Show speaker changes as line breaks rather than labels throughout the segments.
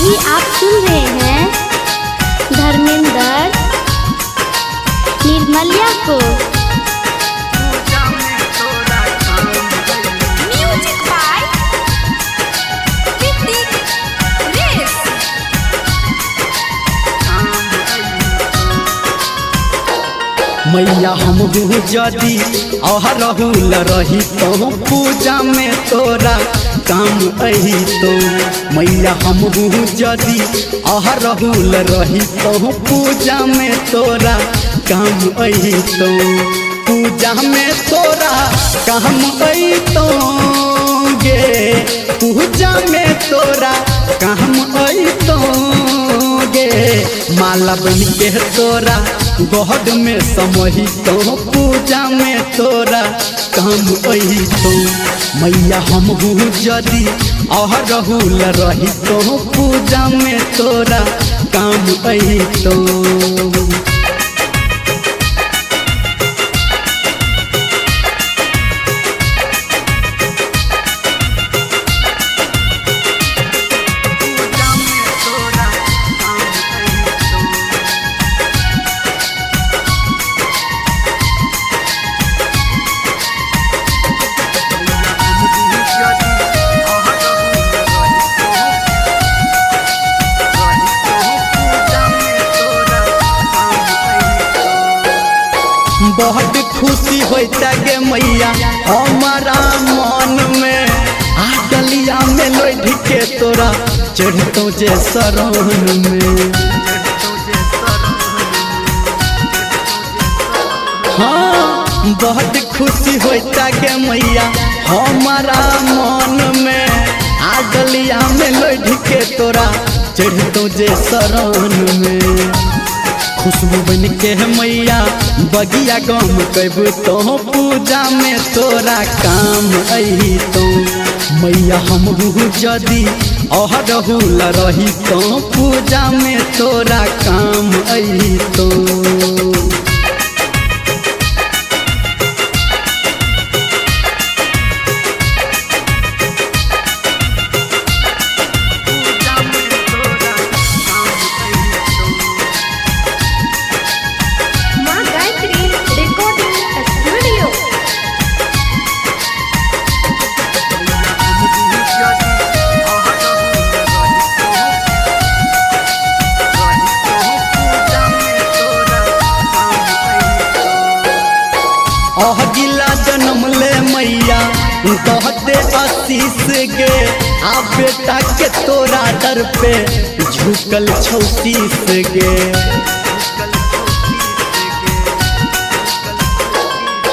अभी आप सुन रहे हैं धर्मेंद्र निर्मलिया को। म्यूजिक बाय ऋतिक रेस।
मैया हम जदि रहूल रही तो पूजा में तोरा काम अही तो। मैया हम जदि रहूल रही तो पूजा में तोरा काम अही तो। पूजा में तोरा काम अही तो गे, पूजा में तोरा काम अही तो गे। माला बन के तोरा गहद में समही तो पूजा में तोरा काम अही तो। मैया हम जदि रहूल रही तो पूजा में तोरा काम अही तो। बहुत खुशी होता गे मैया हमारा मन में। आ डलिया में लोढ़ के तोरा चढ़तो जे शरण में। हाँ बहुत खुशी होता गे मैया हमारा मन में। आ डलिया में लोढ़ के तोरा चढ़तो जे शरण में। खुशबू बन के मैया बगिया गम कबू तो पूजा में तोरा काम अही तो। मैया हम जदि रहूल रही तो पूजा में तोरा काम अही तो। गिला जन्म ले मैया कहते आशीष गे। आ बेटा के तोरा दर पे झुकल छौतीस गे।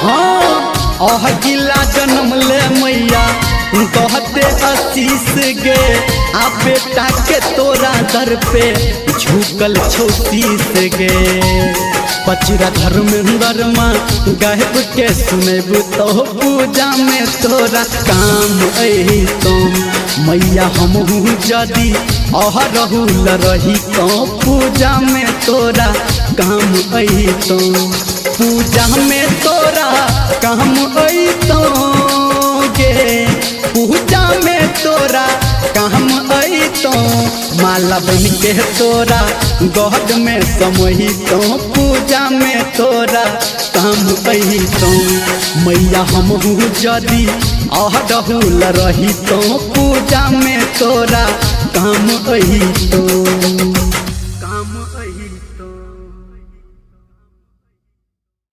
हाँ गिला जन्म ले मैया कहते आशीष गे। आ बेटा के तोरा दर पे झुकल छौतीस गे। पचरा धर्मेंद्र माँ गायब के सुनेब तो पूजा में तोरा काम अही तो। मैया हम जदि रहूल रही तो पूजा में तोरा काम अही तो। पूजा में तोरा काम अही तो गे, पूजा में तोरा काम अही तो। माला बन के तोरा गहद में समही तो पूजा में तोरा काम अही तो। मैया हम जदि रहूल रही तो पूजा में तोरा काम अही तो।